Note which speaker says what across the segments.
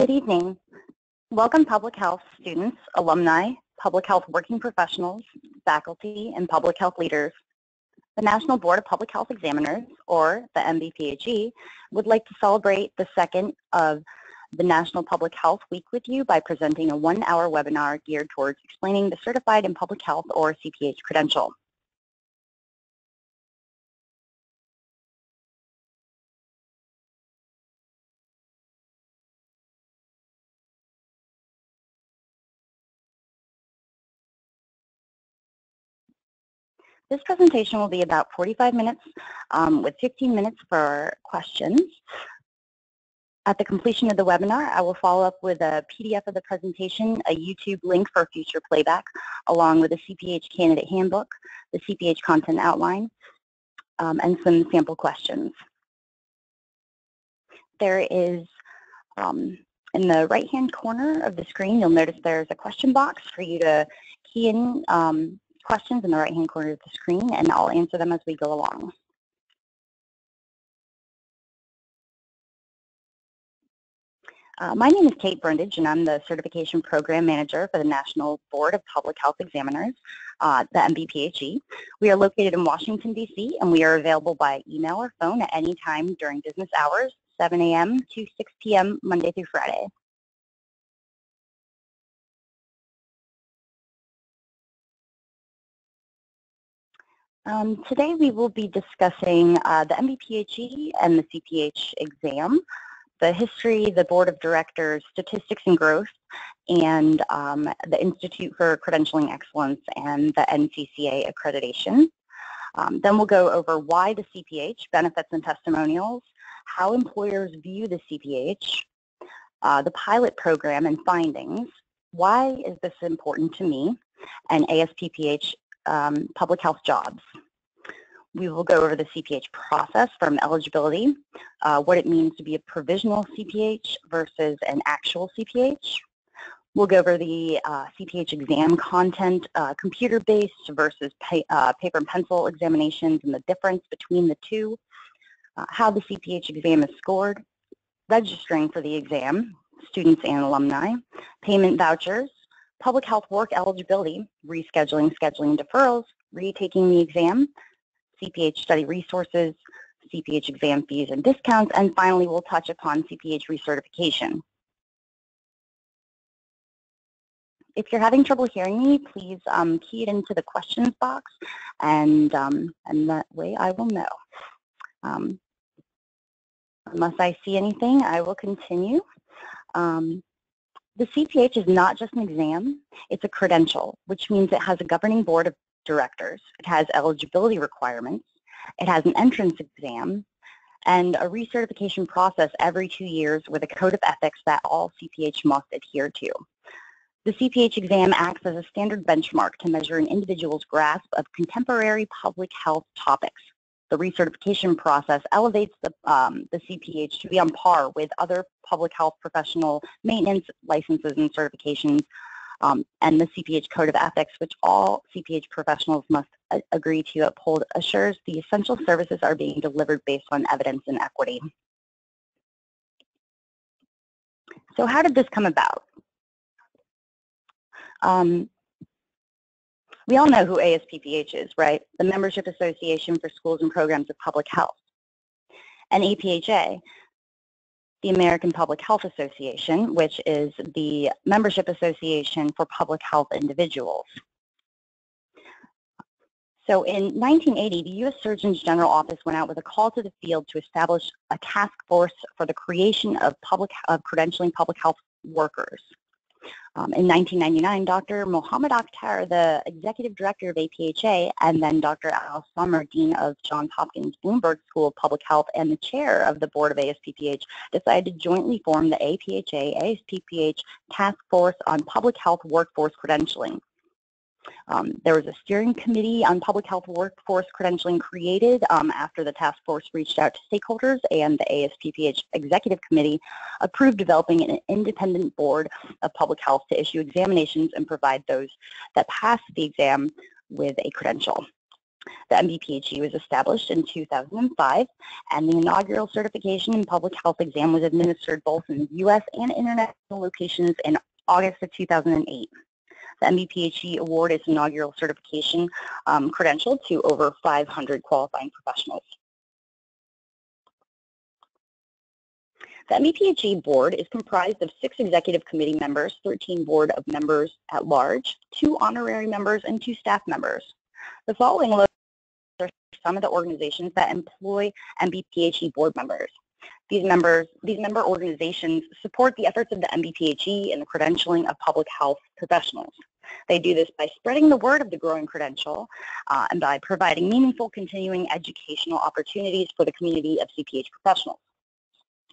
Speaker 1: Good evening. Welcome public health students, alumni, public health working professionals, faculty, and public health leaders. The National Board of Public Health Examiners, or the NBPHE, would like to celebrate the second of the National Public Health Week with you by presenting a one-hour webinar geared towards explaining the Certified in Public Health, or CPH Credential. This presentation will be about 45 minutes with 15 minutes for questions. At the completion of the webinar, I will follow up with a PDF of the presentation, a YouTube link for future playback, along with a CPH candidate handbook, the CPH content outline, and some sample questions. There is, in the right-hand corner of the screen, you'll notice there's a question box for you to key in questions in the right-hand corner of the screen, and I'll answer them as we go along. My name is Kate Brundage, and I'm the Certification Program Manager for the National Board of Public Health Examiners, the NBPHE. We are located in Washington, D.C., and we are available by email or phone at any time during business hours, 7 a.m. to 6 p.m. Monday through Friday. Today we will be discussing the NBPHE and the CPH exam, the history, the board of directors, statistics and growth, and the Institute for Credentialing Excellence and the NCCA accreditation. Then we'll go over why the CPH, benefits and testimonials, how employers view the CPH, the pilot program and findings, why is this important to me, and ASPPH public health jobs. We will go over the CPH process from eligibility, what it means to be a provisional CPH versus an actual CPH. We'll go over the CPH exam content, computer-based versus paper and pencil examinations and the difference between the two, how the CPH exam is scored, registering for the exam, students and alumni, payment vouchers, public health work eligibility, rescheduling, scheduling, deferrals, retaking the exam, CPH study resources, CPH exam fees and discounts, and finally we'll touch upon CPH recertification. If you're having trouble hearing me, please key it into the questions box, and that way I will know. Unless I see anything, I will continue. The CPH is not just an exam, it's a credential, which means it has a governing board of directors. It has eligibility requirements, it has an entrance exam, and a recertification process every 2 years with a code of ethics that all CPH must adhere to. The CPH exam acts as a standard benchmark to measure an individual's grasp of contemporary public health topics. The recertification process elevates the CPH to be on par with other public health professional maintenance licenses and certifications, and the CPH Code of Ethics, which all CPH professionals must agree to uphold, assures the essential services are being delivered based on evidence and equity. So how did this come about? We all know who ASPPH is, right? The Membership Association for Schools and Programs of Public Health. And APHA, the American Public Health Association, which is the membership association for public health individuals. So in 1980, the U.S. Surgeon General Office went out with a call to the field to establish a task force for the creation of credentialing public health workers. In 1999, Dr. Mohammed Akhtar, the executive director of APHA, and then Dr. Al Sommer, dean of Johns Hopkins Bloomberg School of Public Health and the chair of the board of ASPPH, decided to jointly form the APHA-ASPPH Task Force on Public Health Workforce Credentialing. There was a steering committee on public health workforce credentialing created after the task force reached out to stakeholders, and the ASPPH Executive Committee approved developing an independent board of public health to issue examinations and provide those that pass the exam with a credential. The MBPHE was established in 2005, and the inaugural certification in public health exam was administered both in U.S. and international locations in August of 2008. The MBPHE award its inaugural certification credential to over 500 qualifying professionals. The MBPHE board is comprised of 6 executive committee members, 13 board of members at large, 2 honorary members, and 2 staff members. The following are some of the organizations that employ MBPHE board members. These member organizations support the efforts of the MBPHE in the credentialing of public health professionals. They do this by spreading the word of the growing credential and by providing meaningful continuing educational opportunities for the community of CPH professionals.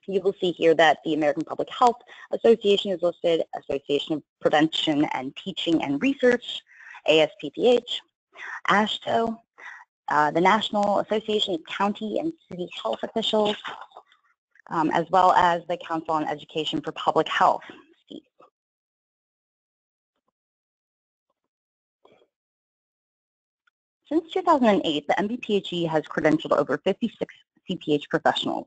Speaker 1: You will see here that the American Public Health Association is listed, Association of Prevention and Teaching and Research, ASPPH, ASHTO, the National Association of County and City Health Officials, as well as the Council on Education for Public Health. Since 2008, the MBPHE has credentialed over 56 CPH professionals.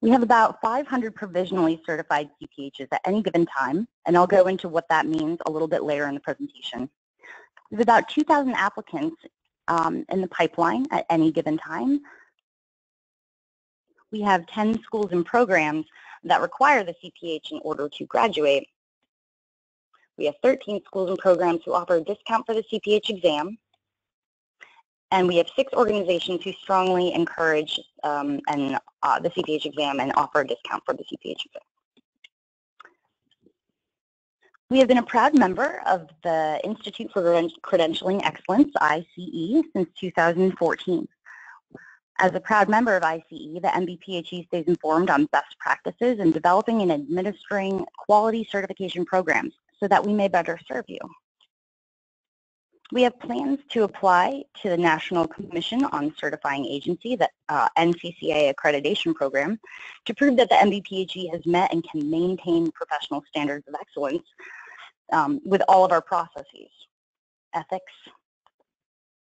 Speaker 1: We have about 500 provisionally certified CPHs at any given time, and I'll go into what that means a little bit later in the presentation. We have about 2,000 applicants in the pipeline at any given time. We have 10 schools and programs that require the CPH in order to graduate. We have 13 schools and programs who offer a discount for the CPH exam. And we have 6 organizations who strongly encourage the CPH exam and offer a discount for the CPH exam. We have been a proud member of the Institute for Credentialing Excellence, ICE, since 2014. As a proud member of ICE, the MBPHE stays informed on best practices in developing and administering quality certification programs so that we may better serve you. We have plans to apply to the National Commission on Certifying Agency, the NCCA accreditation program, to prove that the MBPHE has met and can maintain professional standards of excellence with all of our processes: ethics,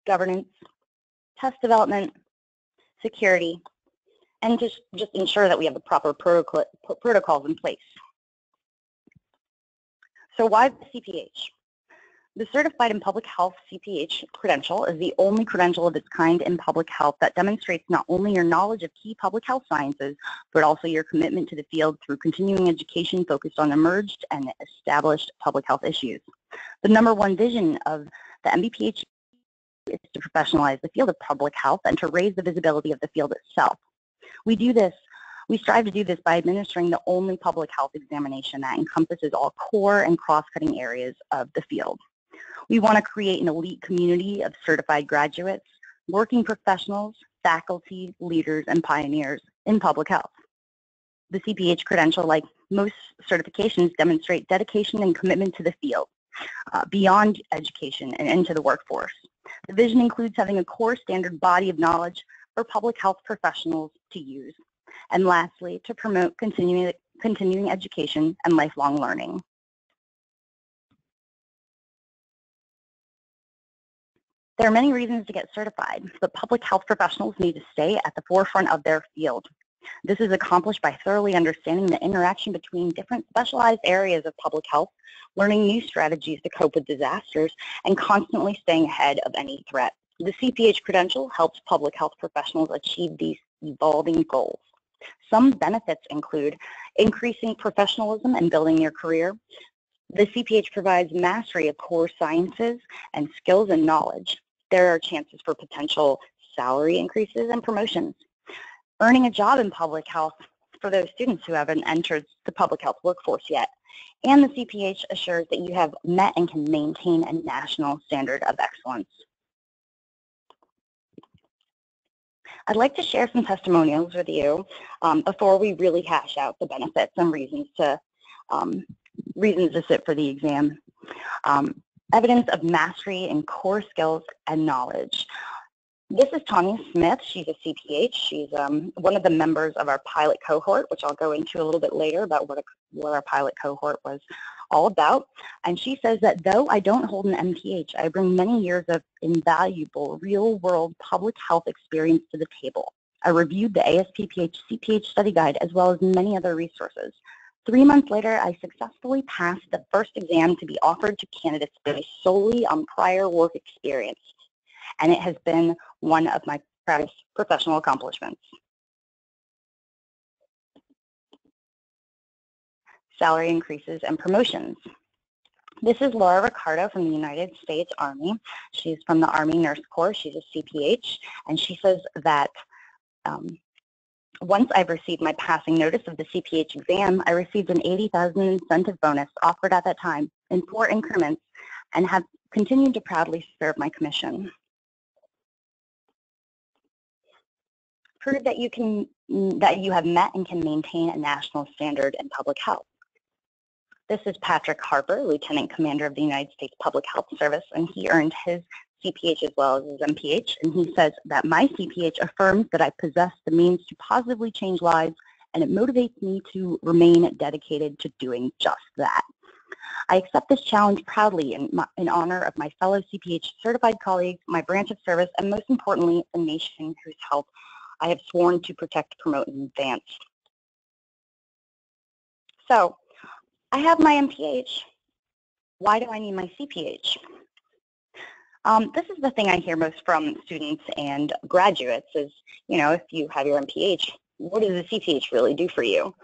Speaker 1: governance, test development, security, and just ensure that we have the proper protocols in place. So why the CPH? The Certified in Public Health CPH credential is the only credential of its kind in public health that demonstrates not only your knowledge of key public health sciences, but also your commitment to the field through continuing education focused on emerged and established public health issues. The #1 vision of the MBPHE is to professionalize the field of public health and to raise the visibility of the field itself. We strive to do this by administering the only public health examination that encompasses all core and cross-cutting areas of the field. We want to create an elite community of certified graduates, working professionals, faculty, leaders, and pioneers in public health. The CPH credential, like most certifications, demonstrate dedication and commitment to the field, beyond education and into the workforce. The vision includes having a core standard body of knowledge for public health professionals to use. And lastly, to promote continuing education and lifelong learning. There are many reasons to get certified, but public health professionals need to stay at the forefront of their field. This is accomplished by thoroughly understanding the interaction between different specialized areas of public health, learning new strategies to cope with disasters, and constantly staying ahead of any threat. The CPH credential helps public health professionals achieve these evolving goals. Some benefits include increasing professionalism and building your career. The CPH provides mastery of core sciences and skills and knowledge. There are chances for potential salary increases and promotions. Earning a job in public health for those students who haven't entered the public health workforce yet. And the CPH assures that you have met and can maintain a national standard of excellence. I'd like to share some testimonials with you before we really hash out the benefits and reasons to sit for the exam. Evidence of mastery in core skills and knowledge. This is Tanya Smith. She's a CPH. She's one of the members of our pilot cohort, which I'll go into a little bit later about what our pilot cohort was all about. And she says that though I don't hold an MPH, I bring many years of invaluable real-world public health experience to the table. I reviewed the ASPPH CPH study guide as well as many other resources. 3 months later, I successfully passed the first exam to be offered to candidates based solely on prior work experience. And it has been one of my proudest professional accomplishments. Salary increases and promotions. This is Laura Ricardo from the United States Army. She's from the Army Nurse Corps. She's a CPH, and she says that once I've received my passing notice of the CPH exam, I received an $80,000 incentive bonus offered at that time in 4 increments and have continued to proudly serve my commission. Prove that you have met and can maintain a national standard in public health. This is Patrick Harper, Lieutenant Commander of the United States Public Health Service, and he earned his CPH as well as his MPH, and he says that my CPH affirms that I possess the means to positively change lives, and it motivates me to remain dedicated to doing just that. I accept this challenge proudly in honor of my fellow CPH certified colleagues, my branch of service, and most importantly, the nation whose health I have sworn to protect, promote, and advance. So, I have my MPH. Why do I need my CPH? This is the thing I hear most from students and graduates is, you know, if you have your MPH, what does the CPH really do for you?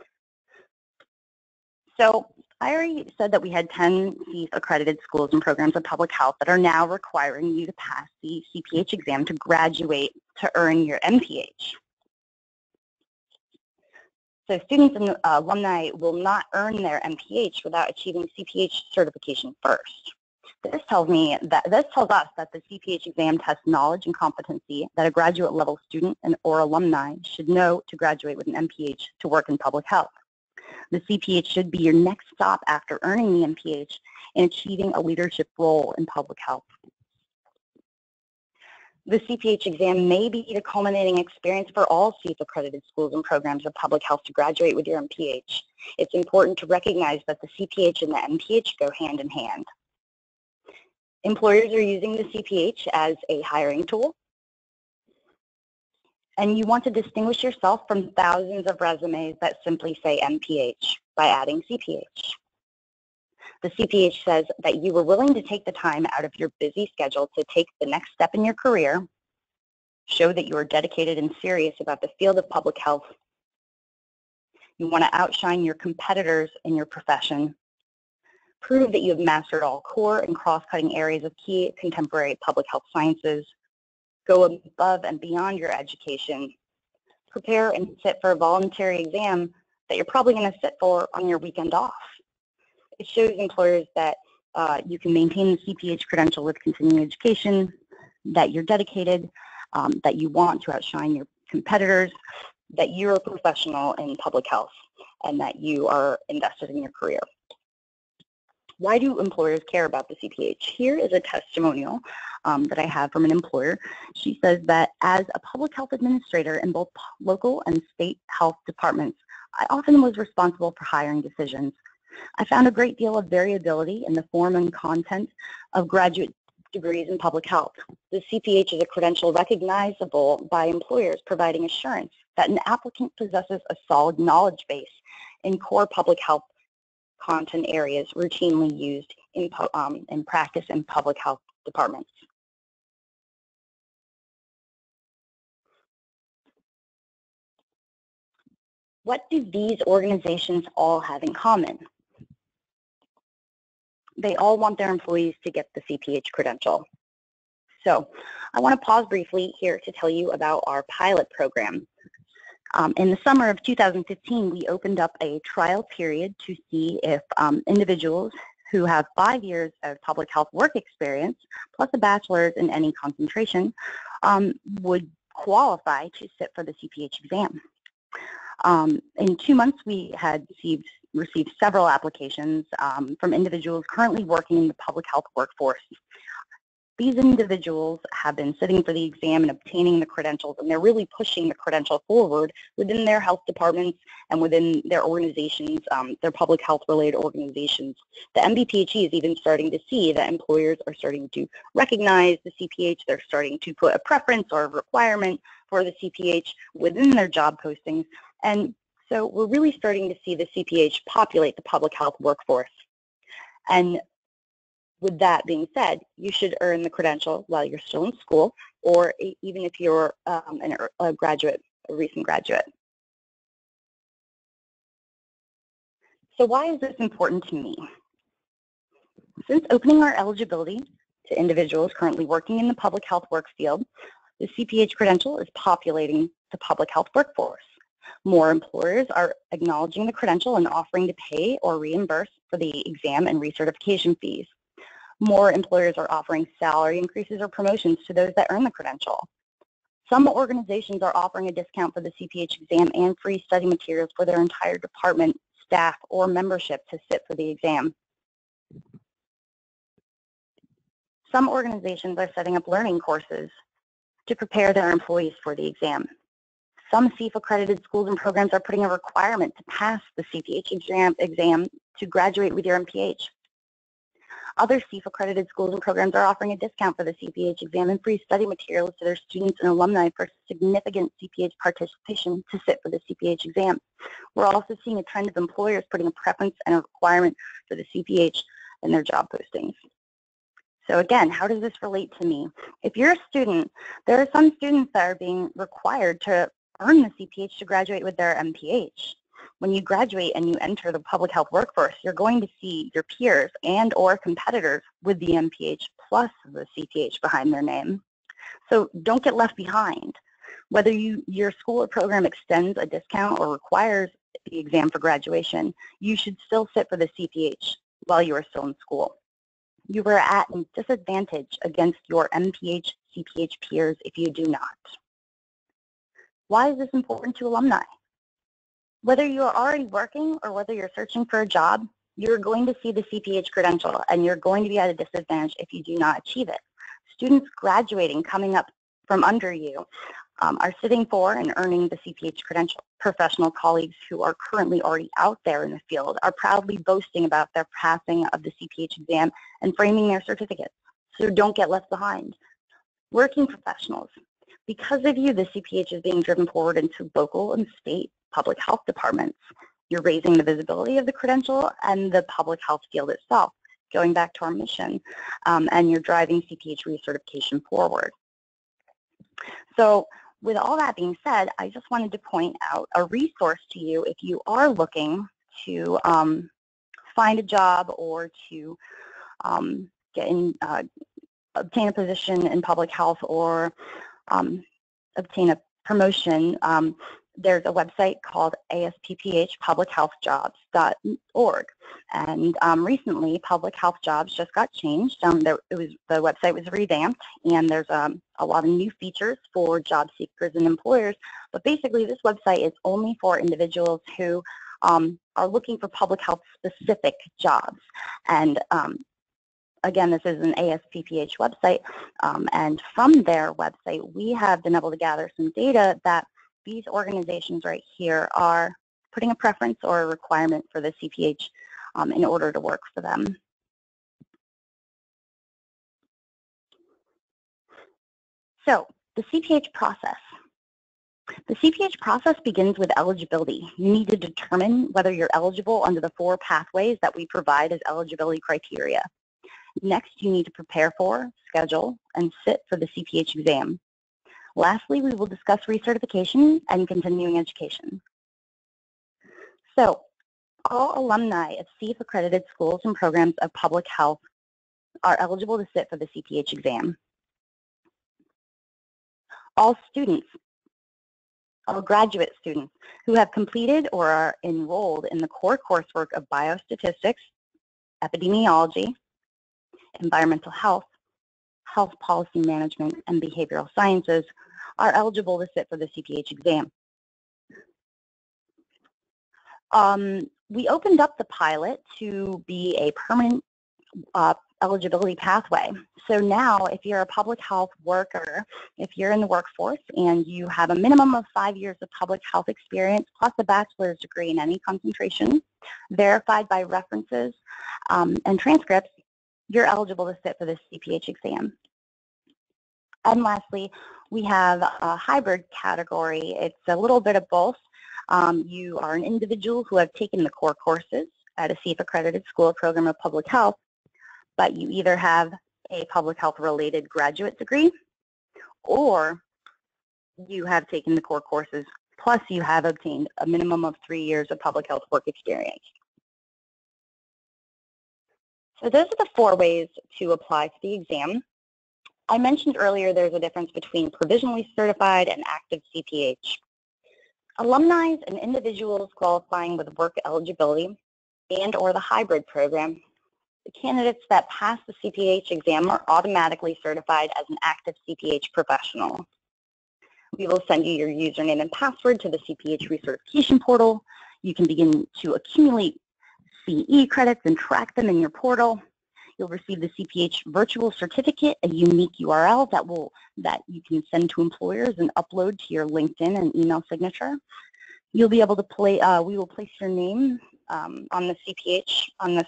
Speaker 1: So I already said that we had 10 accredited schools and programs of public health that are now requiring you to pass the CPH exam to graduate to earn your MPH. So students and alumni will not earn their MPH without achieving CPH certification first. This tells us that the CPH exam tests knowledge and competency that a graduate level student or alumni should know to graduate with an MPH to work in public health. The CPH should be your next stop after earning the MPH in achieving a leadership role in public health. The CPH exam may be the culminating experience for all accredited schools and programs of public health to graduate with your MPH. It's important to recognize that the CPH and the MPH go hand in hand. Employers are using the CPH as a hiring tool, and you want to distinguish yourself from thousands of resumes that simply say MPH by adding CPH. The CPH says that you were willing to take the time out of your busy schedule to take the next step in your career, show that you are dedicated and serious about the field of public health. You want to outshine your competitors in your profession, prove that you have mastered all core and cross-cutting areas of key contemporary public health sciences, go above and beyond your education, prepare and sit for a voluntary exam that you're probably going to sit for on your weekend off. It shows employers that you can maintain the CPH credential with continuing education, that you're dedicated, that you want to outshine your competitors, that you're a professional in public health, and that you are invested in your career. Why do employers care about the CPH? Here is a testimonial that I have from an employer. She says that as a public health administrator in both local and state health departments, I often was responsible for hiring decisions. I found a great deal of variability in the form and content of graduate degrees in public health. The CPH is a credential recognizable by employers, providing assurance that an applicant possesses a solid knowledge base in core public health content areas routinely used in practice in public health departments. What do these organizations all have in common? They all want their employees to get the CPH credential. So I want to pause briefly here to tell you about our pilot program. In the summer of 2015, we opened up a trial period to see if individuals who have 5 years of public health work experience, plus a bachelor's in any concentration, would qualify to sit for the CPH exam. In 2 months, we had received several applications from individuals currently working in the public health workforce. These individuals have been sitting for the exam and obtaining the credentials, and they're really pushing the credential forward within their health departments and within their organizations, their public health related organizations. The MBPHE is even starting to see that employers are starting to recognize the CPH. They're starting to put a preference or a requirement for the CPH within their job postings. And so we're really starting to see the CPH populate the public health workforce. And with that being said, you should earn the credential while you're still in school, or even if you're a graduate, a recent graduate. So why is this important to me? Since opening our eligibility to individuals currently working in the public health work field, the CPH credential is populating the public health workforce. More employers are acknowledging the credential and offering to pay or reimburse for the exam and recertification fees. More employers are offering salary increases or promotions to those that earn the credential. Some organizations are offering a discount for the CPH exam and free study materials for their entire department, staff, or membership to sit for the exam. Some organizations are setting up learning courses to prepare their employees for the exam. Some CPH-accredited schools and programs are putting a requirement to pass the CPH exam to graduate with your MPH. Other CPH-accredited schools and programs are offering a discount for the CPH exam and free study materials to their students and alumni for significant CPH participation to sit for the CPH exam. We're also seeing a trend of employers putting a preference and a requirement for the CPH in their job postings. So again, how does this relate to me? If you're a student, there are some students that are being required to earn the CPH to graduate with their MPH. When you graduate and you enter the public health workforce, you're going to see your peers and or competitors with the MPH plus the CPH behind their name. So don't get left behind. Whether your school or program extends a discount or requires the exam for graduation, you should still sit for the CPH while you are still in school. You are at a disadvantage against your MPH CPH peers if you do not. Why is this important to alumni? Whether you are already working or whether you're searching for a job, you're going to see the CPH credential and you're going to be at a disadvantage if you do not achieve it. Students graduating, coming up from under you, are sitting for and earning the CPH credential. Professional colleagues who are currently already out there in the field are proudly boasting about their passing of the CPH exam and framing their certificates. So don't get left behind. Working professionals, because of you, the CPH is being driven forward into local and state public health departments. You're raising the visibility of the credential and the public health field itself, going back to our mission, and you're driving CPH recertification forward. So with all that being said, I just wanted to point out a resource to you if you are looking to find a job or to obtain a position in public health or obtain a promotion. There's a website called ASPPHpublichealthjobs.org, and recently public health jobs just got changed. The website was revamped, and there's a lot of new features for job seekers and employers, but basically this website is only for individuals who are looking for public health specific jobs. And again, this is an ASPPH website, and from their website we have been able to gather some data that these organizations right here are putting a preference or a requirement for the CPH in order to work for them. So the CPH process. The CPH process begins with eligibility. You need to determine whether you're eligible under the 4 pathways that we provide as eligibility criteria. Next, you need to prepare for, schedule, and sit for the CPH exam. Lastly, we will discuss recertification and continuing education. So, all alumni of CPH-accredited schools and programs of public health are eligible to sit for the CPH exam. All students, all graduate students who have completed or are enrolled in the core coursework of biostatistics, epidemiology, environmental health, health policy management, and behavioral sciences are eligible to sit for the CPH exam. We opened up the pilot to be a permanent eligibility pathway. So now if you're a public health worker, if you're in the workforce and you have a minimum of 5 years of public health experience plus a bachelor's degree in any concentration, verified by references and transcripts, you're eligible to sit for the CPH exam. And lastly, we have a hybrid category. It's a little bit of both. You are an individual who have taken the core courses at a SAFE accredited school or program of public health, but you either have a public health related graduate degree or you have taken the core courses plus you have obtained a minimum of 3 years of public health work experience. So those are the 4 ways to apply for the exam. I mentioned earlier there's a difference between provisionally certified and active CPH. Alumni and individuals qualifying with work eligibility and or the hybrid program, the candidates that pass the CPH exam are automatically certified as an active CPH professional. We will send you your username and password to the CPH Recertification Portal. You can begin to accumulate CE credits and track them in your portal. You'll receive the CPH virtual certificate, a unique URL that you can send to employers and upload to your LinkedIn and email signature. You'll be able to we will place your name on the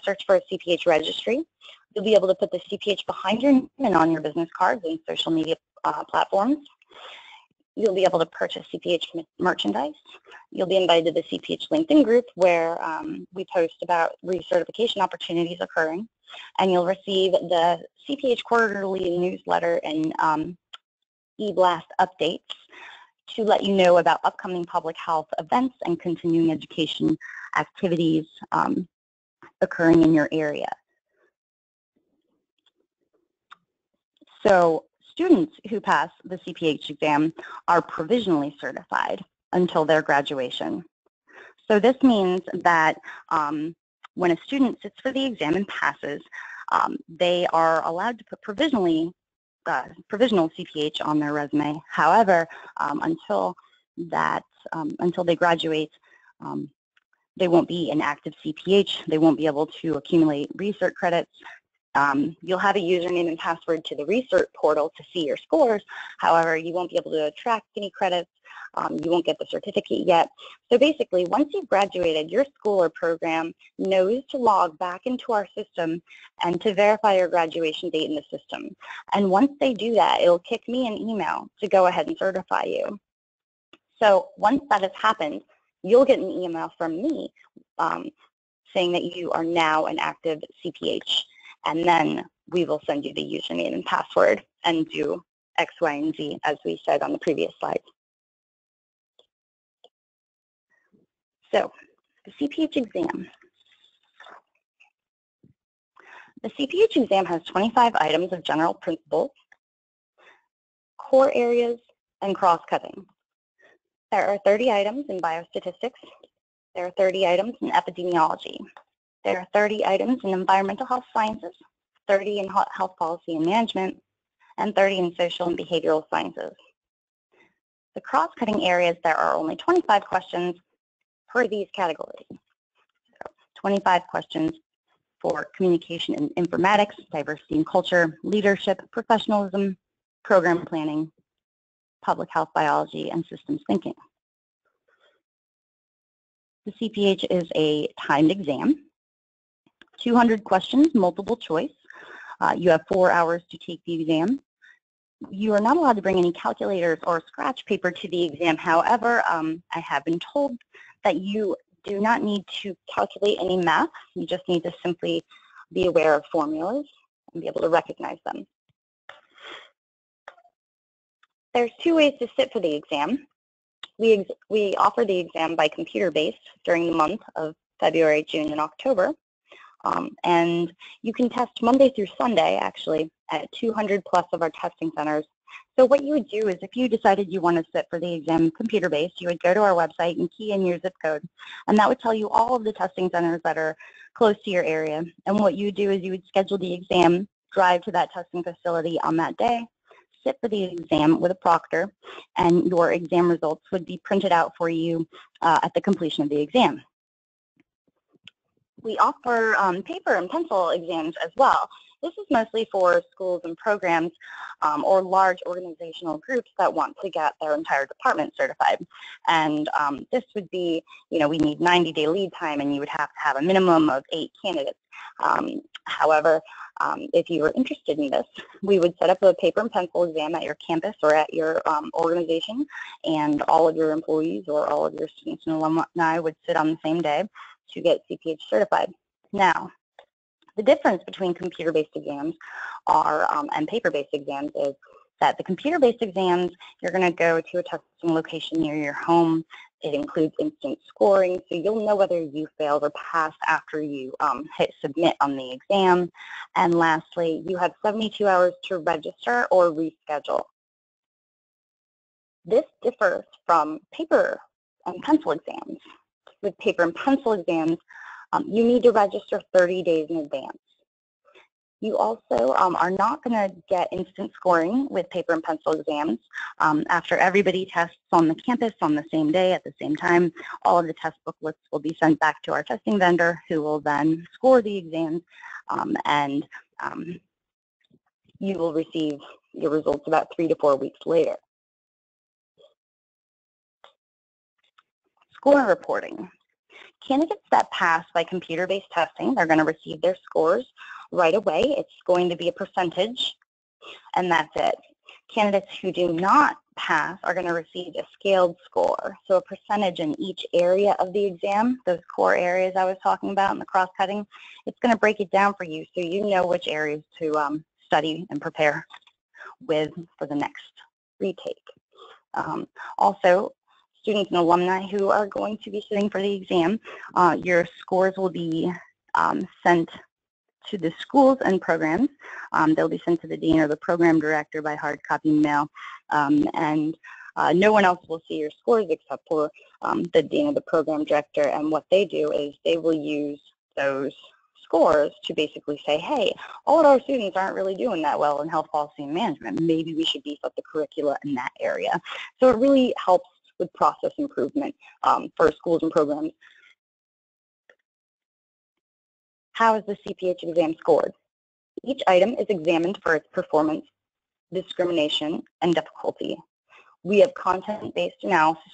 Speaker 1: search for a CPH registry. You'll be able to put the CPH behind your name and on your business cards and social media platforms. You'll be able to purchase CPH merchandise. You'll be invited to the CPH LinkedIn group where we post about recertification opportunities occurring. And you'll receive the CPH quarterly newsletter and e-blast updates to let you know about upcoming public health events and continuing education activities occurring in your area. So students who pass the CPH exam are provisionally certified until their graduation. So this means that when a student sits for the exam and passes, they are allowed to put provisional CPH on their resume. However, until they graduate, they won't be an active CPH. They won't be able to accumulate recert credits. You'll have a username and password to the Recert portal to see your scores. However, you won't be able to track any credits. You won't get the certificate yet. So basically, once you've graduated, your school or program knows to log back into our system and to verify your graduation date in the system. And once they do that, it'll kick me an email to go ahead and certify you. So once that has happened, you'll get an email from me saying that you are now an active CPH. And then we will send you the username and password and do X, Y, and Z, as we said on the previous slide. So, the CPH exam. The CPH exam has 25 items of general principles, core areas, and cross-cutting. There are 30 items in biostatistics. There are 30 items in epidemiology. There are 30 items in environmental health sciences, 30 in health policy and management, and 30 in social and behavioral sciences. The cross-cutting areas, there are only 25 questions for these categories. So 25 questions for communication and informatics, diversity and culture, leadership, professionalism, program planning, public health biology, and systems thinking. The CPH is a timed exam. 200 questions, multiple choice. You have 4 hours to take the exam. You are not allowed to bring any calculators or scratch paper to the exam. However, I have been told that you do not need to calculate any math. You just need to simply be aware of formulas and be able to recognize them. There's 2 ways to sit for the exam. We offer the exam by computer-based during the month of February, June, and October. And you can test Monday through Sunday, actually, at 200 plus of our testing centers. So what you would do is if you decided you want to sit for the exam computer-based, you would go to our website and key in your zip code. And that would tell you all of the testing centers that are close to your area. And what you would do is you would schedule the exam, drive to that testing facility on that day, sit for the exam with a proctor, and your exam results would be printed out for you at the completion of the exam. We offer paper and pencil exams as well. This is mostly for schools and programs or large organizational groups that want to get their entire department certified. And this would be, we need 90-day lead time, and you would have to have a minimum of 8 candidates. However, if you were interested in this, we would set up a paper and pencil exam at your campus or at your organization, and all of your employees or all of your students and alumni would sit on the same day to get CPH certified. Now, the difference between computer-based exams and paper-based exams is that the computer-based exams, you're going to go to a testing location near your home. It includes instant scoring, so you'll know whether you failed or passed after you hit submit on the exam. And lastly, you have 72 hours to register or reschedule. This differs from paper and pencil exams. With paper and pencil exams, you need to register 30 days in advance. You also are not going to get instant scoring with paper and pencil exams. After everybody tests on the campus on the same day at the same time, all of the test booklets will be sent back to our testing vendor, who will then score the exams, and you will receive your results about 3 to 4 weeks later. Score reporting. Candidates that pass by computer-based testing, they're going to receive their scores right away. It's going to be a percentage, and that's it. Candidates who do not pass are going to receive a scaled score, so a percentage in each area of the exam, those core areas I was talking about in the cross-cutting. It's going to break it down for you so you know which areas to study and prepare with for the next retake. Also, students and alumni who are going to be sitting for the exam, your scores will be sent to the schools and programs. They'll be sent to the dean or the program director by hard copy mail, and no one else will see your scores except for the dean or the program director, and what they do is they will use those scores to basically say, hey, all of our students aren't really doing that well in health policy and management. Maybe we should beef up the curricula in that area. So it really helps with process improvement for schools and programs. How is the CPH exam scored? Each item is examined for its performance, discrimination, and difficulty. We have content-based analysis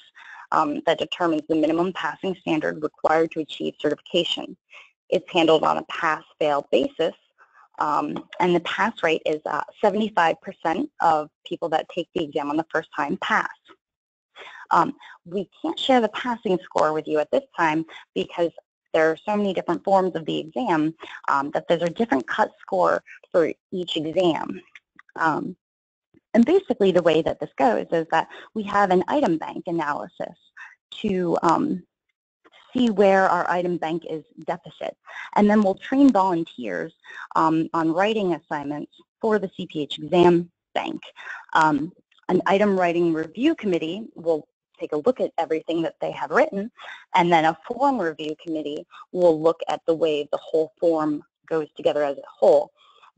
Speaker 1: that determines the minimum passing standard required to achieve certification. It's handled on a pass-fail basis, and the pass rate is 75% of people that take the exam on the first time pass. We can't share the passing score with you at this time because there are so many different forms of the exam that there's a different cut score for each exam. And basically the way that this goes is that we have an item bank analysis to see where our item bank is deficit. And then we'll train volunteers on writing assignments for the CPH exam bank. An item writing review committee will take a look at everything that they have written, and then a form review committee will look at the way the whole form goes together as a whole.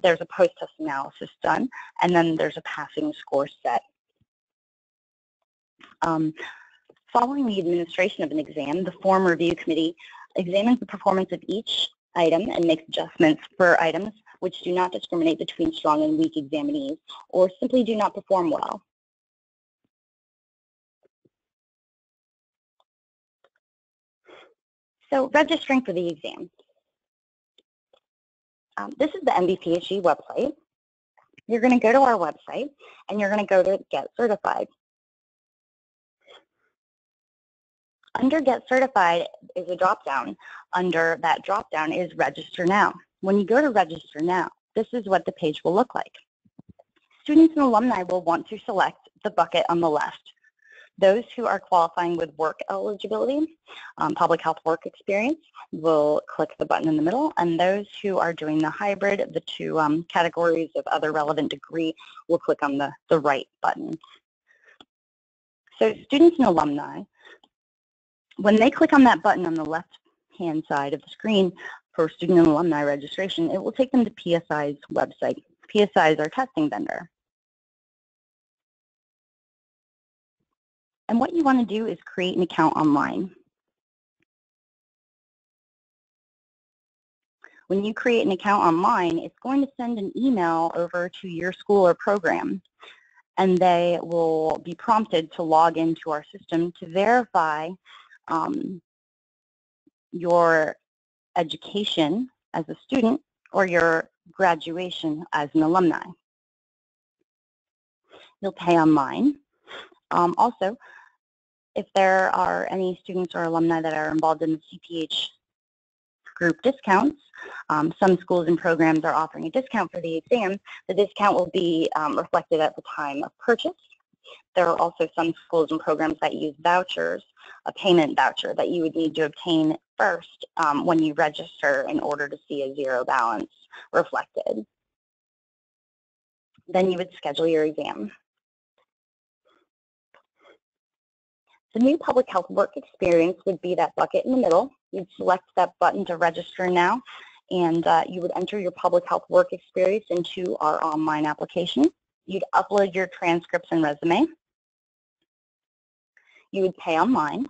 Speaker 1: There's a post-test analysis done, and then there's a passing score set. Following the administration of an exam, the form review committee examines the performance of each item and makes adjustments for items which do not discriminate between strong and weak examinees or simply do not perform well. So registering for the exam. This is the MBPHE website. You're going to go to our website and you're going to go to Get Certified. Under Get Certified is a drop-down. Under that drop-down is Register Now. When you go to Register Now, this is what the page will look like. Students and alumni will want to select the bucket on the left. Those who are qualifying with work eligibility, public health work experience, will click the button in the middle, and those who are doing the hybrid, the two categories of other relevant degree, will click on the right button. So students and alumni, when they click on that button on the left-hand side of the screen for student and alumni registration, it will take them to PSI's website. PSI is our testing vendor. And what you want to do is create an account online. When you create an account online, it's going to send an email over to your school or program, and they will be prompted to log into our system to verify your education as a student or your graduation as an alumni. You'll pay online. Also, if there are any students or alumni that are involved in the CPH group discounts, some schools and programs are offering a discount for the exam. The discount will be reflected at the time of purchase. There are also some schools and programs that use vouchers, a payment voucher that you would need to obtain first when you register in order to see a zero balance reflected. Then you would schedule your exam. The new public health work experience would be that bucket in the middle. You'd select that button to register now, and you would enter your public health work experience into our online application. You'd upload your transcripts and resume. You would pay online.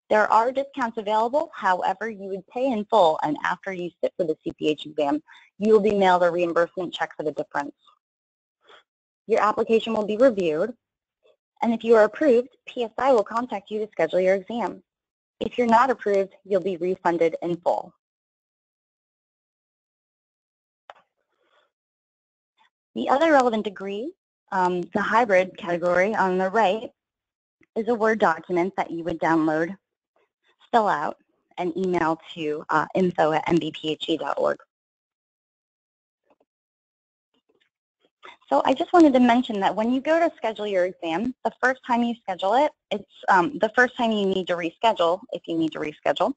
Speaker 1: There are discounts available, however, you would pay in full, and after you sit for the CPH exam, you will be mailed a reimbursement check for the difference. Your application will be reviewed, and if you are approved, PSI will contact you to schedule your exam. If you're not approved, you'll be refunded in full. The other relevant degree, the hybrid category on the right, is a Word document that you would download, fill out, and email to info@mbphe.org. So I just wanted to mention that when you go to schedule your exam, the first time you schedule it, it's the first time you need to reschedule, if you need to reschedule,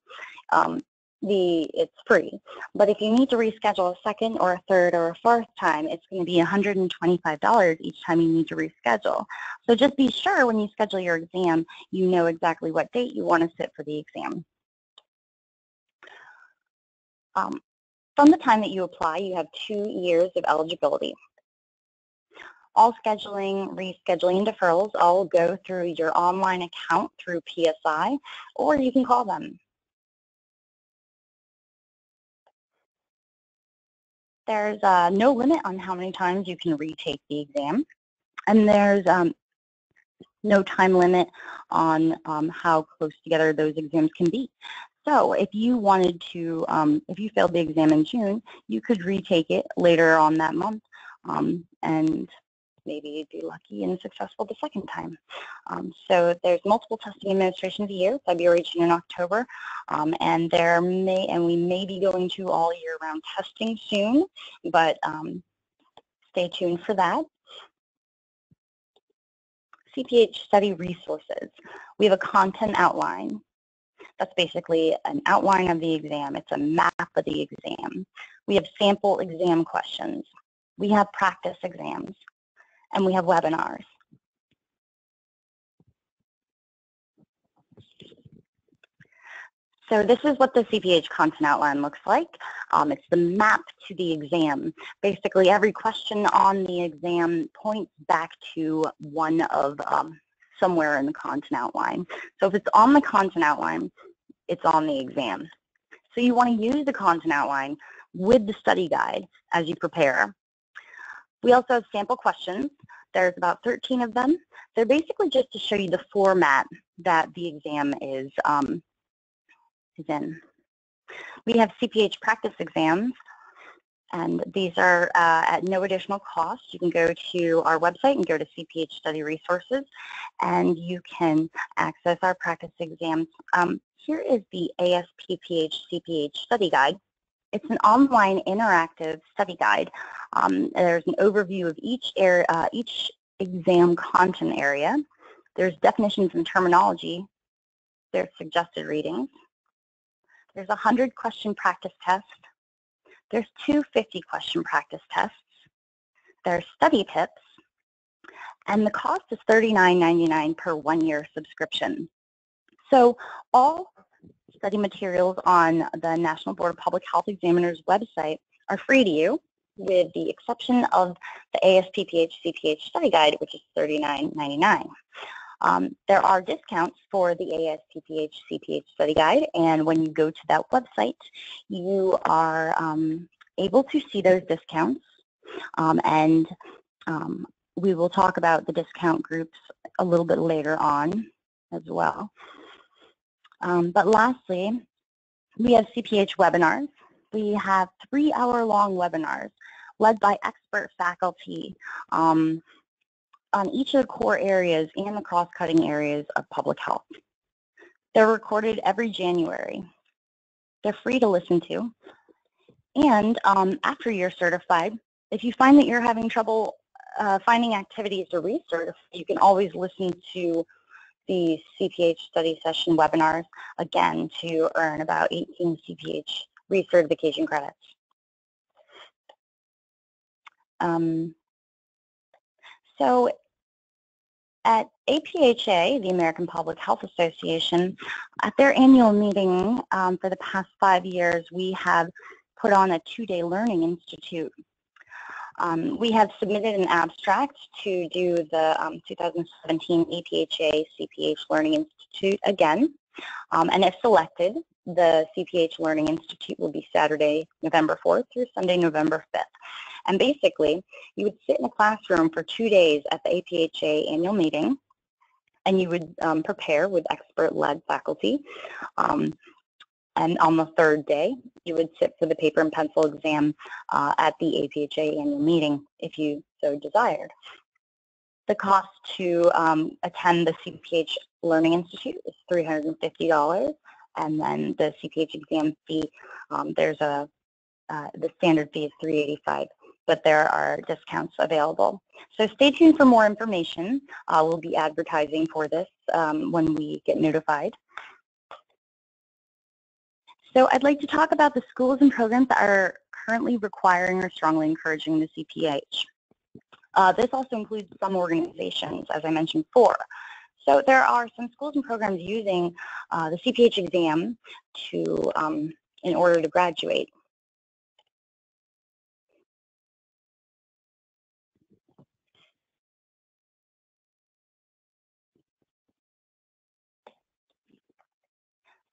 Speaker 1: it's free. But if you need to reschedule a second or a third or a fourth time, it's going to be $125 each time you need to reschedule. So just be sure when you schedule your exam, you know exactly what date you want to sit for the exam. From the time that you apply, you have 2 years of eligibility. All scheduling, rescheduling, and deferrals all go through your online account through PSI, or you can call them. There's no limit on how many times you can retake the exam, and there's no time limit on how close together those exams can be. So if you wanted to, if you failed the exam in June, you could retake it later on that month, and maybe you'd be lucky and successful the second time. So there's multiple testing administrations a year, February, June, and October, and we may be going to all year-round testing soon, but stay tuned for that. CPH study resources. We have a content outline. That's basically an outline of the exam. It's a map of the exam. We have sample exam questions. We have practice exams. And we have webinars. So this is what the CPH content outline looks like. It's the map to the exam. Basically, every question on the exam points back to one of somewhere in the content outline. So if it's on the content outline, it's on the exam. So you want to use the content outline with the study guide as you prepare. We also have sample questions. There's about 13 of them. They're basically just to show you the format that the exam is in. We have CPH practice exams, and these are at no additional cost. You can go to our website and go to CPH Study Resources, and you can access our practice exams. Here is the ASPPH CPH Study Guide. It's an online interactive study guide. There's an overview of each exam content area. There's definitions and terminology. There's suggested readings. There's a 100-question practice test. There's 2 50-question practice tests. There's study tips. And the cost is $39.99 per 1-year subscription. So all study materials on the National Board of Public Health Examiners website are free to you, with the exception of the ASPPH CPH Study Guide, which is $39.99. There are discounts for the ASTPH CPH study guide, and when you go to that website, you are able to see those discounts, and we will talk about the discount groups a little bit later on as well. But lastly, we have CPH webinars. We have 3-hour-long webinars led by expert faculty on each of the core areas and the cross-cutting areas of public health. They're recorded every January. They're free to listen to. And after you're certified, if you find that you're having trouble finding activities to recertify, you can always listen to the CPH study session webinars, again, to earn about 18 CPH recertification credits. So at APHA, the American Public Health Association, at their annual meeting for the past 5 years, we have put on a 2-day learning institute. We have submitted an abstract to do the 2017 APHA CPH Learning Institute again, and if selected, the CPH Learning Institute will be Saturday, November 4th through Sunday, November 5th. And basically, you would sit in a classroom for 2 days at the APHA annual meeting, and you would prepare with expert-led faculty. And on the 3rd day, you would sit for the paper and pencil exam at the APHA annual meeting, if you so desired. The cost to attend the CPH Learning Institute is $350, and then the CPH exam fee, the standard fee is $385, but there are discounts available. So stay tuned for more information. We'll be advertising for this when we get notified. So I'd like to talk about the schools and programs that are currently requiring or strongly encouraging the CPH. This also includes some organizations, as I mentioned before. So there are some schools and programs using the CPH exam in order to graduate.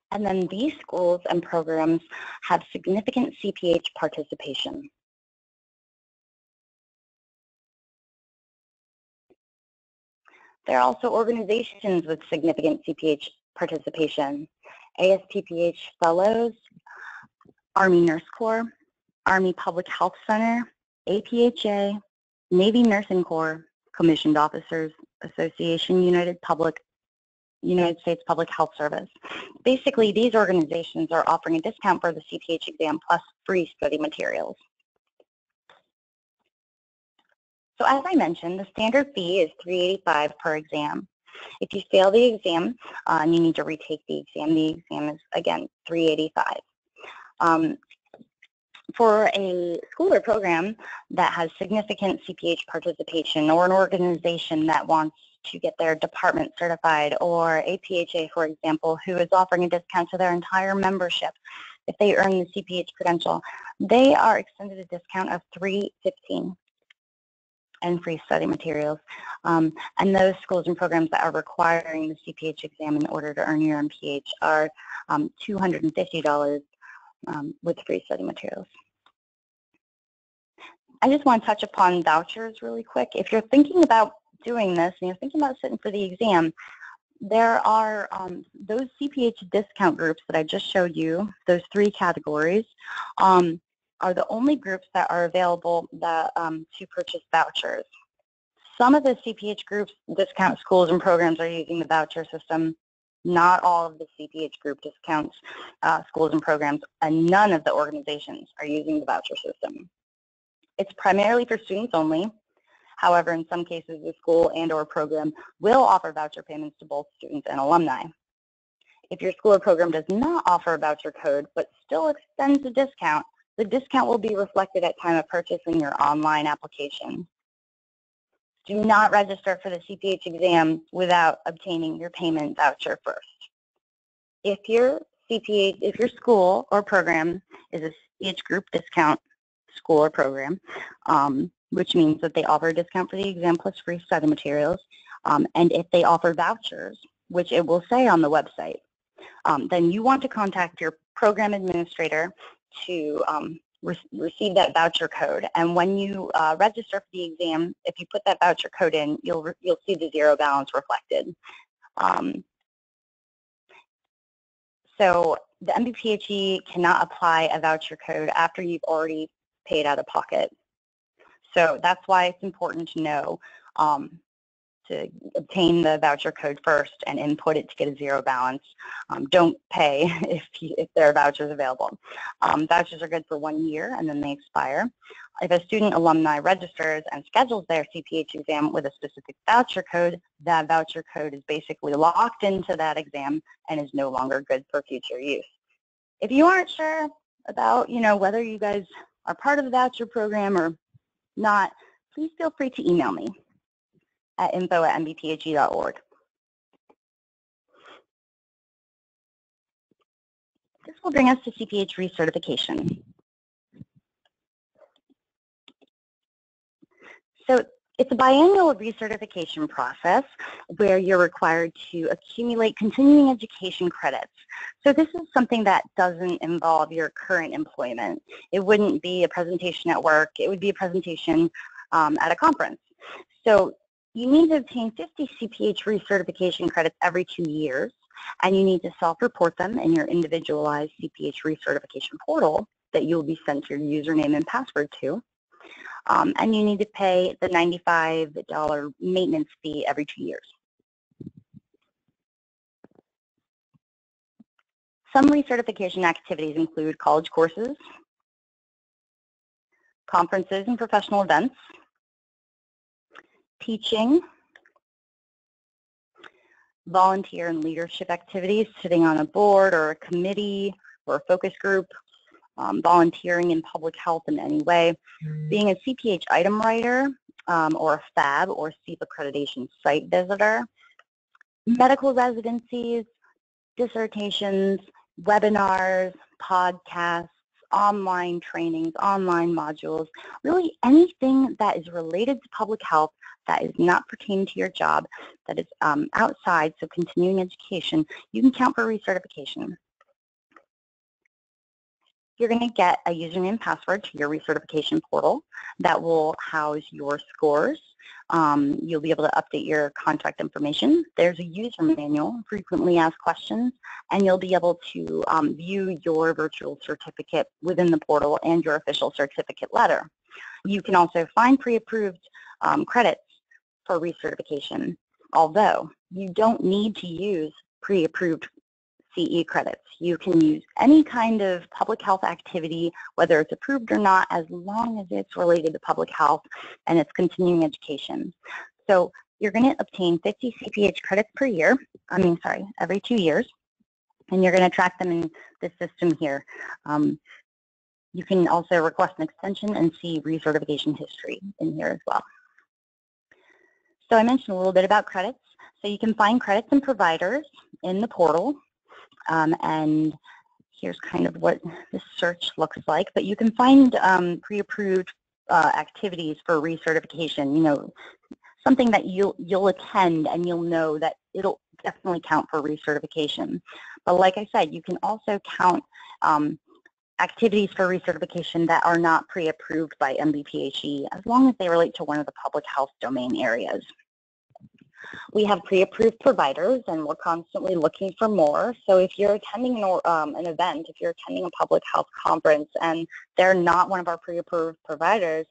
Speaker 1: And then these schools and programs have significant CPH participation. There are also organizations with significant CPH participation: ASTPH Fellows, Army Nurse Corps, Army Public Health Center, APHA, Navy Nursing Corps, Commissioned Officers Association, United States Public Health Service. Basically, these organizations are offering a discount for the CPH exam plus free study materials. So as I mentioned, the standard fee is $385 per exam. If you fail the exam and you need to retake the exam is, again, $385. For a school or program that has significant CPH participation, or an organization that wants to get their department certified, or APHA, for example, who is offering a discount to their entire membership if they earn the CPH credential, they are extended a discount of $315 and free study materials. And those schools and programs that are requiring the CPH exam in order to earn your MPH are $250 with free study materials. I just want to touch upon vouchers really quick. If you're thinking about doing this and you're thinking about sitting for the exam, there are those CPH discount groups that I just showed you, those 3 categories, are the only groups that are available that, to purchase vouchers. Some of the CPH groups, discount schools and programs are using the voucher system. Not all of the CPH group discounts schools and programs, and none of the organizations are using the voucher system. It's primarily for students only. However, in some cases, the school and or program will offer voucher payments to both students and alumni. If your school or program does not offer a voucher code but still extends the discount will be reflected at time of purchase in your online application. Do not register for the CPH exam without obtaining your payment voucher first. If your school or program is a CPH group discount school or program, which means that they offer a discount for the exam plus free study materials, And if they offer vouchers, which it will say on the website, then you want to contact your program administrator to receive that voucher code. And when you register for the exam, if you put that voucher code in, you'll see the zero balance reflected. So the MBPHE cannot apply a voucher code after you've already paid out of pocket. So that's why it's important to know to obtain the voucher code first and input it to get a zero balance. Don't pay if there are vouchers available. Vouchers are good for 1 year and then they expire. If a student alumni registers and schedules their CPH exam with a specific voucher code, that voucher code is basically locked into that exam and is no longer good for future use. If you aren't sure about, whether you guys are part of the voucher program or not, please feel free to email me at info@mbphe.org. This will bring us to CPH recertification. So it's a biannual recertification process where you're required to accumulate continuing education credits. So this is something that doesn't involve your current employment. It wouldn't be a presentation at work. It would be a presentation at a conference. So you need to obtain 50 CPH recertification credits every 2 years, and you need to self-report them in your individualized CPH recertification portal that you'll be sent your username and password to. And you need to pay the $95 maintenance fee every 2 years. Some recertification activities include college courses, conferences and professional events, teaching, volunteer and leadership activities, sitting on a board or a committee or a focus group, volunteering in public health in any way, being a CPH item writer or a FAB or SEEP accreditation site visitor, medical residencies, dissertations, webinars, podcasts, online trainings, online modules, really anything that is related to public health that is not pertaining to your job, that is outside, so continuing education, you can count for recertification. You're going to get a username and password to your recertification portal that will house your scores. You'll be able to update your contact information. There's a user manual, frequently asked questions, and you'll be able to view your virtual certificate within the portal and your official certificate letter. You can also find pre-approved credits for recertification, although you don't need to use pre-approved CE credits. You can use any kind of public health activity, whether it's approved or not, as long as it's related to public health and it's continuing education. So you're going to obtain 50 CPH credits per year, every 2 years, and you're going to track them in this system here. You can also request an extension and see recertification history in here as well. So I mentioned a little bit about credits. So you can find credits and providers in the portal. And here's kind of what the search looks like. But you can find pre-approved activities for recertification, something that you'll attend and you'll know that it'll definitely count for recertification. But like I said, you can also count activities for recertification that are not pre-approved by MBPHE as long as they relate to one of the public health domain areas. We have pre-approved providers, and we're constantly looking for more. So if you're attending an event, if you're attending a public health conference and they're not one of our pre-approved providers,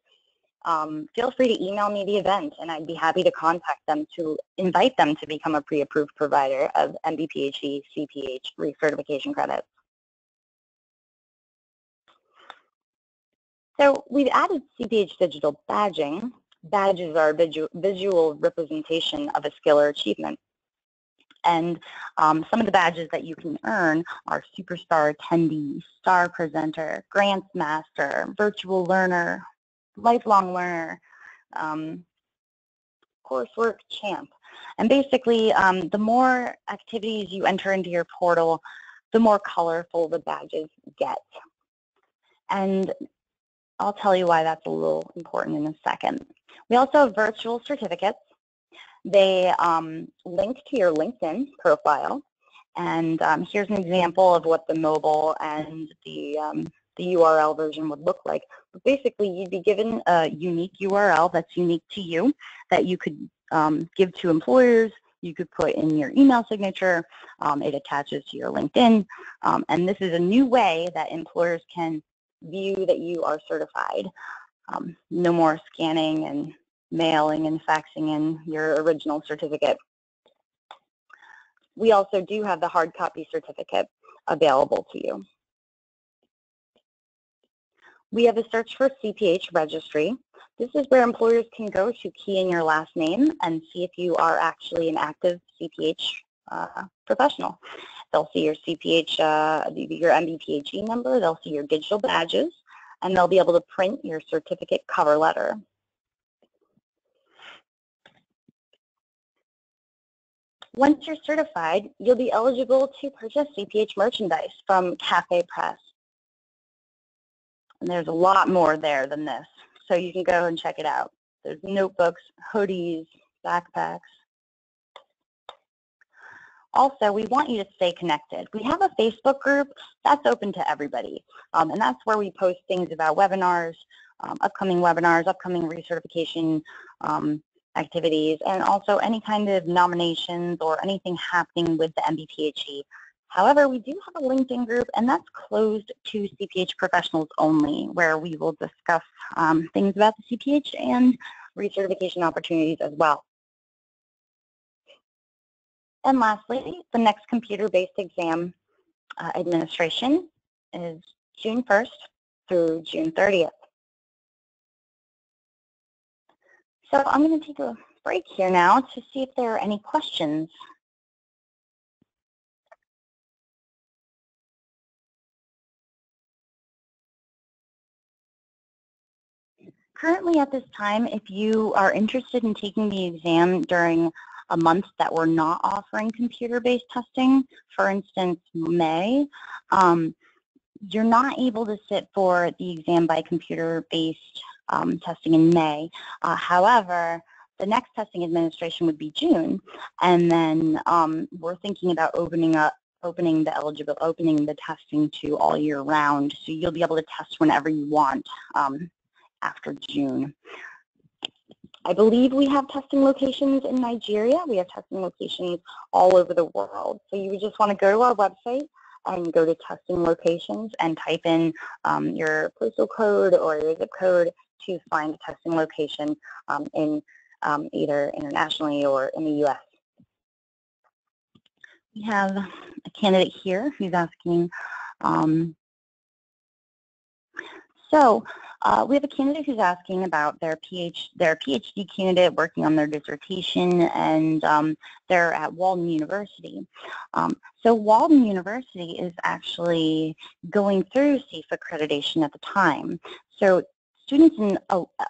Speaker 1: feel free to email me the event, and I'd be happy to contact them to invite them to become a pre-approved provider of MBPHE CPH recertification credits. So we've added CPH digital badging. Badges are visual representation of a skill or achievement. And some of the badges that you can earn are Superstar Attendee, Star Presenter, Grants Master, Virtual Learner, Lifelong Learner, Coursework Champ. And basically, the more activities you enter into your portal, the more colorful the badges get. And I'll tell you why that's a little important in a second. We also have virtual certificates. They link to your LinkedIn profile, and here's an example of what the mobile and the URL version would look like. But basically, you'd be given a unique URL that's unique to you that you could give to employers. You could put in your email signature. It attaches to your LinkedIn. And this is a new way that employers can view that you are certified. No more scanning and mailing and faxing in your original certificate. We also do have the hard copy certificate available to you. We have a search for CPH registry. This is where employers can go to key in your last name and see if you are actually an active CPH professional. They'll see your CPH, your MBPHE number, they'll see your digital badges, and they'll be able to print your certificate cover letter. Once you're certified, you'll be eligible to purchase CPH merchandise from Cafe Press. And there's a lot more there than this, so you can go and check it out. There's notebooks, hoodies, backpacks. Also, we want you to stay connected. We have a Facebook group that's open to everybody, and that's where we post things about webinars, upcoming recertification activities, and also any kind of nominations or anything happening with the MBPHE. However, we do have a LinkedIn group, and that's closed to CPH professionals only, where we will discuss things about the CPH and recertification opportunities as well. And lastly, the next computer-based exam administration is June 1st through June 30th. So I'm going to take a break here now to see if there are any questions. Currently at this time, if you are interested in taking the exam during a month that we're not offering computer-based testing, for instance, May, you're not able to sit for the exam by computer-based testing in May. However, the next testing administration would be June, and then we're thinking about opening the testing to all year round, so you'll be able to test whenever you want after June. I believe we have testing locations in Nigeria. We have testing locations all over the world. So you would just want to go to our website and go to testing locations and type in your postal code or your zip code to find a testing location in either internationally or in the U.S. We have a candidate here who's asking, we have a candidate who's asking about their PhD candidate working on their dissertation, and they're at Walden University. So Walden University is actually going through CEF accreditation at the time. So students and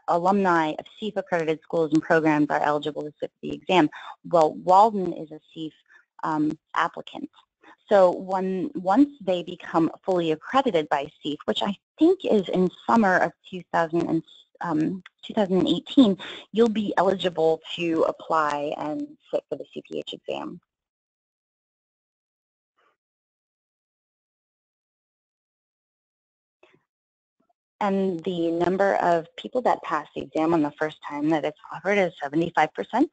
Speaker 1: alumni of CEF accredited schools and programs are eligible to sit for the exam. Well, Walden is a CEF applicant. So once they become fully accredited by CEF, which I think is in summer of 2018, you'll be eligible to apply and sit for the CPH exam. And the number of people that pass the exam on the first time that it's offered is 75%.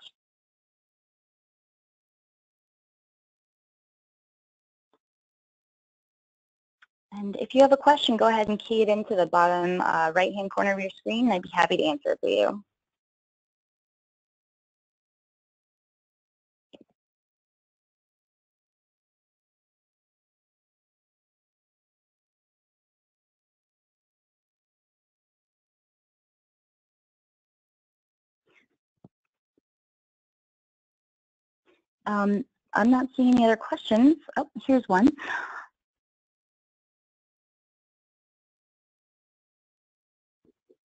Speaker 1: And if you have a question, go ahead and key it into the bottom right-hand corner of your screen, and I'd be happy to answer it for you. I'm not seeing any other questions. Oh, here's one.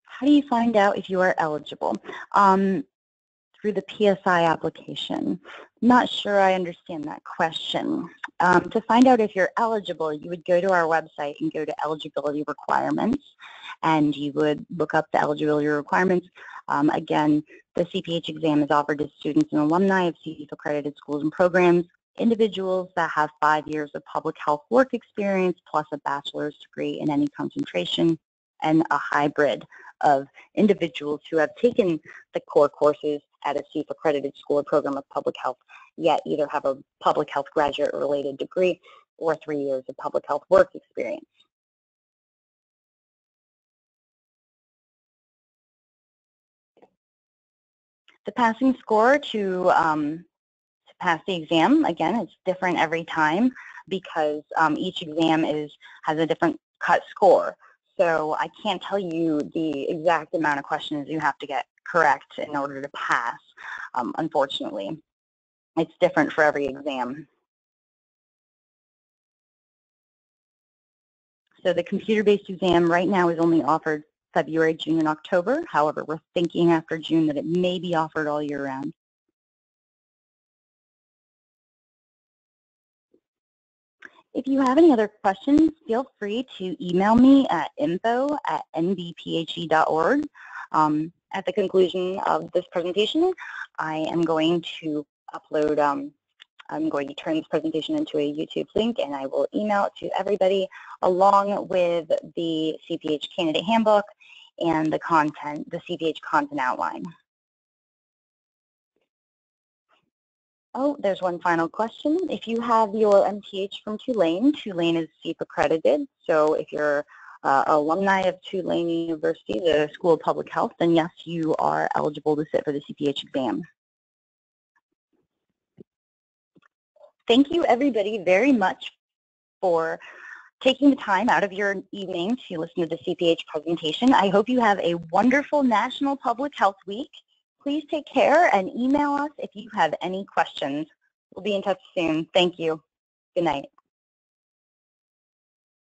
Speaker 1: How do you find out if you are eligible? through the PSI application. Not sure I understand that question. To find out if you're eligible, you would go to our website and go to eligibility requirements, and you would look up the eligibility requirements. Again, the CPH exam is offered to students and alumni of CPH accredited schools and programs, individuals that have 5 years of public health work experience plus a bachelor's degree in any concentration, and a hybrid of individuals who have taken the core courses at a CPH accredited school or program of public health, yet either have a public health graduate related degree or 3 years of public health work experience. The passing score to pass the exam, again, it's different every time because each exam has a different cut score. So I can't tell you the exact amount of questions you have to get correct in order to pass, unfortunately. It's different for every exam. So the computer-based exam right now is only offered February, June, and October. However, we're thinking after June that it may be offered all year round. If you have any other questions, feel free to email me at info@nbphe.org. At the conclusion of this presentation, I am going to upload, I'm going to turn this presentation into a YouTube link, and I will email it to everybody along with the CPH candidate handbook and the content, the CPH content outline. Oh, there's one final question. If you have your MTH from Tulane, Tulane is CPH accredited, so if you're alumni of Tulane University, the School of Public Health, then yes, you are eligible to sit for the CPH exam. Thank you everybody very much for taking the time out of your evening to listen to the CPH presentation. I hope you have a wonderful National Public Health Week. Please take care and email us if you have any questions. We'll be in touch soon. Thank you. Good night.